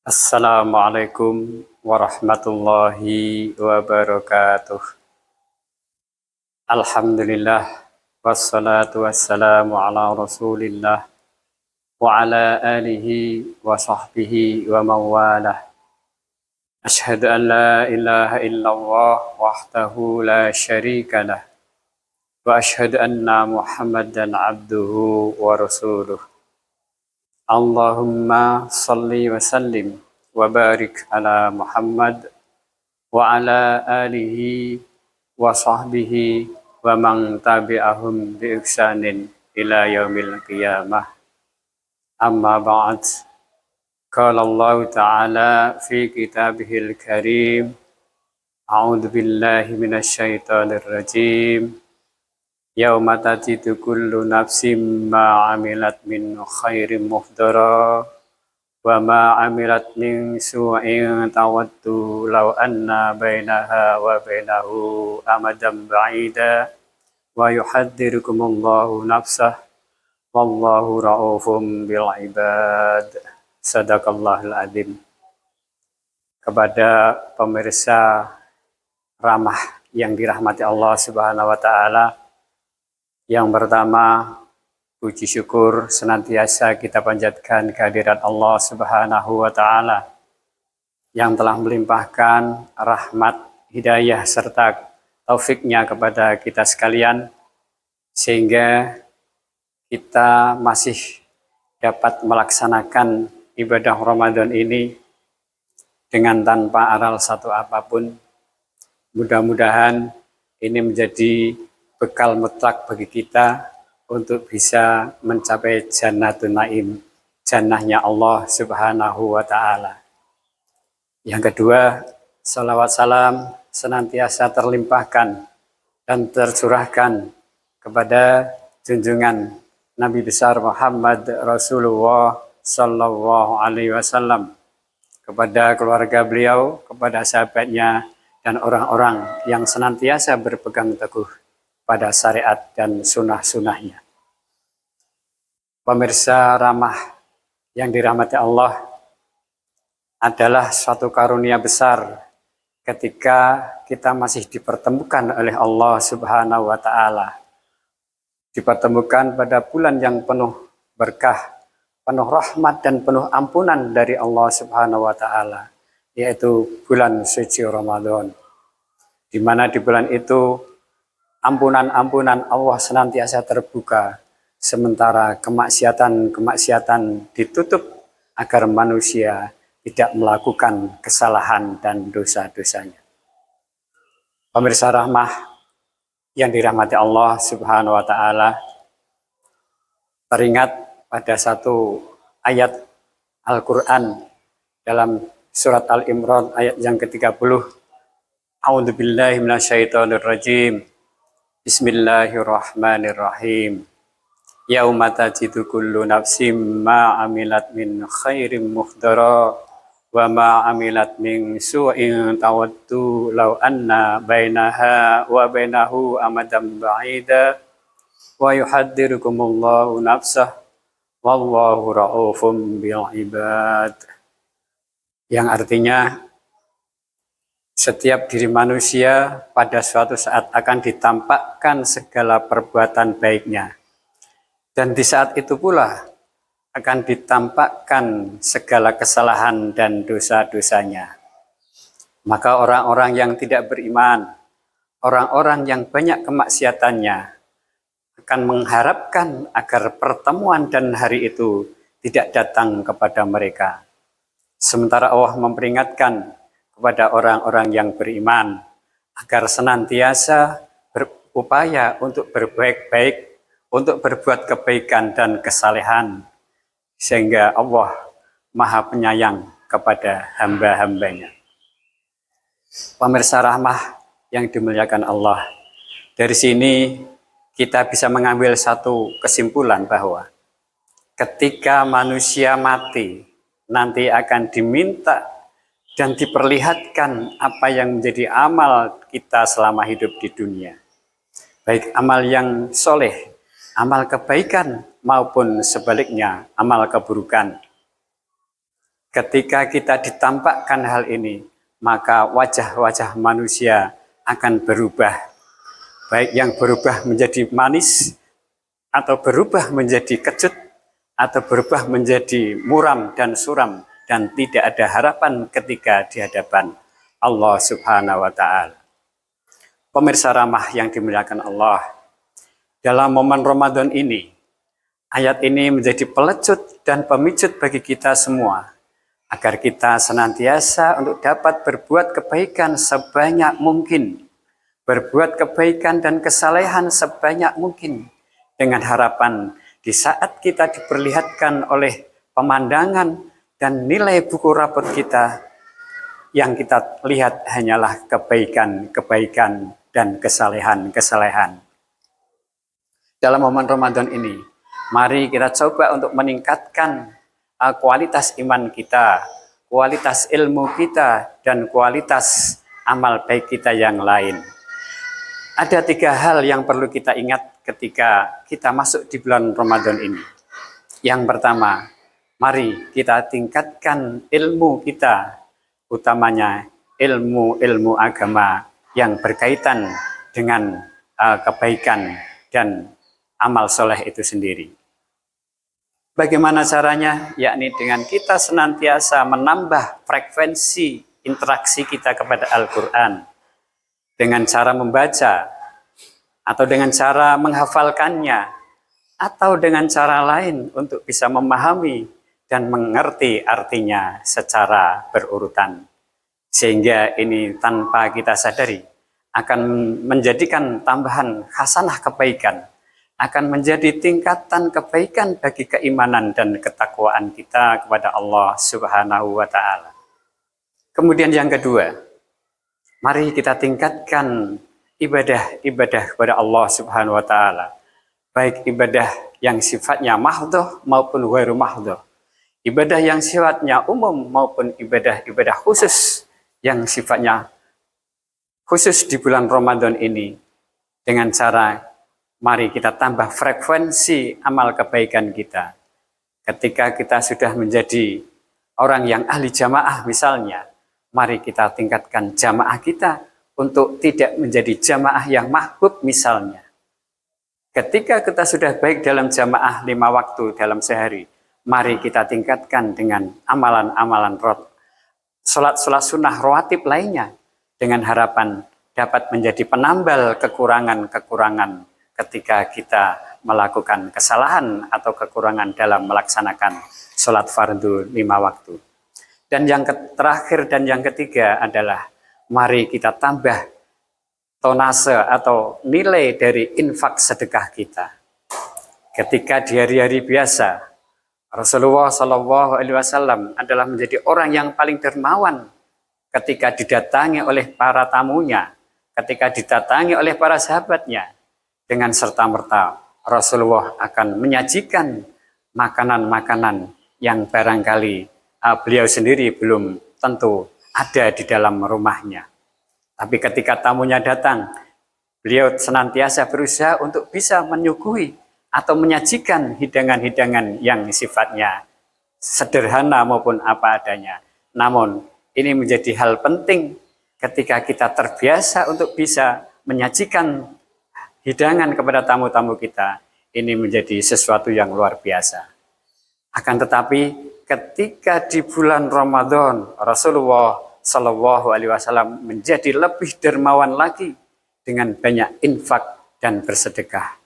Assalamualaikum warahmatullahi wabarakatuh. Alhamdulillah wassalatu wassalamu ala Rasulillah wa ala alihi wa sahbihi wa mawalah. Ashhadu an la ilaha illallah wahdahu la syarika lah wa ashhadu anna Muhammadan abduhu wa rasuluh. Allahumma salli wa sallim wa barik ala Muhammad wa ala alihi wa sahbihi wa man tabi'ahum bi ihsanin ila yaumil qiyamah. Amma ba'd. Qala Allah Ta'ala fi kitabihil karim. A'udzu billahi minasy syaithanir rajim. Yauma tajidu kullu nafsin ma 'amilat min khairin muhdara wa ma 'amilat min su'in tawaddu law anna bainaha wa bainahu amadan ba'ida wa yuhadzirukumullahu nafsah wallahu ra'ufum bil ibad. Sadaqallahul adzim. Kepada pemirsa ramah yang dirahmati Allah Subhanahu wa taala, yang pertama, puji syukur senantiasa kita panjatkan kehadirat Allah Subhanahu wa taala yang telah melimpahkan rahmat, hidayah serta taufiknya kepada kita sekalian sehingga kita masih dapat melaksanakan ibadah Ramadan ini dengan tanpa aral satu apapun. Mudah-mudahan ini menjadi bekal mutlak bagi kita untuk bisa mencapai Jannatul Naim, jannahnya Allah Subhanahu wa taala. Yang kedua, salawat salam senantiasa terlimpahkan dan tercurahkan kepada junjungan Nabi besar Muhammad Rasulullah sallallahu alaihi wasallam, kepada keluarga beliau, kepada sahabatnya dan orang-orang yang senantiasa berpegang teguh pada syariat dan sunnah-sunnahnya. Pemirsa ramah yang dirahmati Allah, adalah suatu karunia besar ketika kita masih dipertemukan oleh Allah Subhanahu wa taala. Dipertemukan pada bulan yang penuh berkah, penuh rahmat dan penuh ampunan dari Allah Subhanahu wa taala, yaitu bulan suci Ramadan. Di mana di bulan itu ampunan-ampunan Allah senantiasa terbuka, sementara kemaksiatan-kemaksiatan ditutup agar manusia tidak melakukan kesalahan dan dosa-dosanya. Pemirsa rahmah yang dirahmati Allah Subhanahu wa taala, teringat pada satu ayat Al-Qur'an dalam surat Al-Imran ayat yang ke-30. A'udzubillahi minasyaitonirrajim. Bismillahirrahmanirrahim. Yauma tajidu kullu nafsin ma 'amilat min khairin muhdara wa ma 'amilat min su'in tawaddu law anna bainaha wa bainahu amadan ba'ida wa yuhadzirukumullahu nafsah wallahu ra'ufum bil ibad. Yang artinya, setiap diri manusia pada suatu saat akan ditampakkan segala perbuatan baiknya. Dan di saat itu pula akan ditampakkan segala kesalahan dan dosa-dosanya. Maka orang-orang yang tidak beriman, orang-orang yang banyak kemaksiatannya, akan mengharapkan agar pertemuan dan hari itu tidak datang kepada mereka. Sementara Allah memperingatkan kepada orang-orang yang beriman agar senantiasa berupaya untuk berbaik-baik, untuk berbuat kebaikan dan kesalehan, sehingga Allah Maha Penyayang kepada hamba-hambanya. Pemirsa rahmah yang dimuliakan Allah, dari sini kita bisa mengambil satu kesimpulan bahwa ketika manusia mati, nanti akan diminta dan diperlihatkan apa yang menjadi amal kita selama hidup di dunia. Baik amal yang soleh, amal kebaikan, maupun sebaliknya amal keburukan. Ketika kita ditampakkan hal ini, maka wajah-wajah manusia akan berubah. Baik yang berubah menjadi manis, atau berubah menjadi kecut, atau berubah menjadi muram dan suram, dan tidak ada harapan ketika di hadapan Allah Subhanahu wa Ta'ala. Pemirsa ramah yang dimuliakan Allah, dalam momen Ramadan ini, ayat ini menjadi pelecut dan pemicut bagi kita semua, agar kita senantiasa untuk dapat berbuat kebaikan sebanyak mungkin, berbuat kebaikan dan kesalehan sebanyak mungkin, dengan harapan di saat kita diperlihatkan oleh pemandangan dan nilai buku rapot kita, yang kita lihat hanyalah kebaikan-kebaikan dan kesalehan-kesalehan. Dalam momen Ramadan ini, mari kita coba untuk meningkatkan kualitas iman kita, kualitas ilmu kita, dan kualitas amal baik kita yang lain. Ada 3 hal yang perlu kita ingat ketika kita masuk di bulan Ramadan ini. Yang pertama, mari kita tingkatkan ilmu kita, utamanya ilmu-ilmu agama yang berkaitan dengan kebaikan dan amal soleh itu sendiri. Bagaimana caranya? Yakni dengan kita senantiasa menambah frekuensi interaksi kita kepada Al-Quran, dengan cara membaca, atau dengan cara menghafalkannya, atau dengan cara lain untuk bisa memahami dan mengerti artinya secara berurutan. Sehingga ini tanpa kita sadari akan menjadikan tambahan hasanah kebaikan, akan menjadi tingkatan kebaikan bagi keimanan dan ketakwaan kita kepada Allah Subhanahu wa Ta'ala. Kemudian yang kedua, mari kita tingkatkan ibadah-ibadah kepada Allah Subhanahu wa Ta'ala, baik ibadah yang sifatnya mahdhah maupun ghairu mahdhah, ibadah yang sifatnya umum maupun ibadah-ibadah khusus yang sifatnya khusus di bulan Ramadan ini, dengan cara mari kita tambah frekuensi amal kebaikan kita. Ketika kita sudah menjadi orang yang ahli jamaah misalnya, mari kita tingkatkan jamaah kita untuk tidak menjadi jamaah yang mahbub misalnya. Ketika kita sudah baik dalam jamaah 5 waktu dalam sehari, mari kita tingkatkan dengan amalan-amalan sholat-sholat sunnah rawatib lainnya, dengan harapan dapat menjadi penambal kekurangan-kekurangan ketika kita melakukan kesalahan atau kekurangan dalam melaksanakan sholat fardu 5 waktu. Dan yang terakhir dan yang ketiga adalah mari kita tambah tonase atau nilai dari infak sedekah kita. Ketika di hari-hari biasa, Rasulullah SAW adalah menjadi orang yang paling dermawan ketika didatangi oleh para tamunya, ketika didatangi oleh para sahabatnya. Dengan serta-merta Rasulullah akan menyajikan makanan-makanan yang barangkali beliau sendiri belum tentu ada di dalam rumahnya. Tapi ketika tamunya datang, beliau senantiasa berusaha untuk bisa menyuguhi atau menyajikan hidangan-hidangan yang sifatnya sederhana maupun apa adanya. Namun ini menjadi hal penting ketika kita terbiasa untuk bisa menyajikan hidangan kepada tamu-tamu kita. Ini menjadi sesuatu yang luar biasa. Akan tetapi ketika di bulan Ramadan, Rasulullah SAW menjadi lebih dermawan lagi dengan banyak infak dan bersedekah.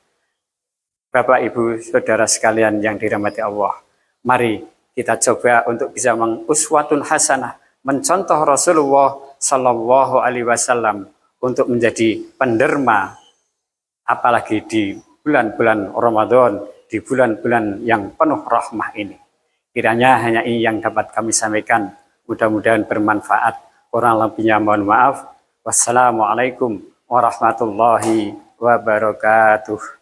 Bapak, Ibu, Saudara sekalian yang dirahmati Allah, mari kita coba untuk bisa menguswatun hasanah, mencontoh Rasulullah SAW untuk menjadi penderma, apalagi di bulan-bulan Ramadan, di bulan-bulan yang penuh rahmah ini. Kiranya hanya ini yang dapat kami sampaikan, mudah-mudahan bermanfaat. Kurang lebihnya mohon maaf. Wassalamualaikum warahmatullahi wabarakatuh.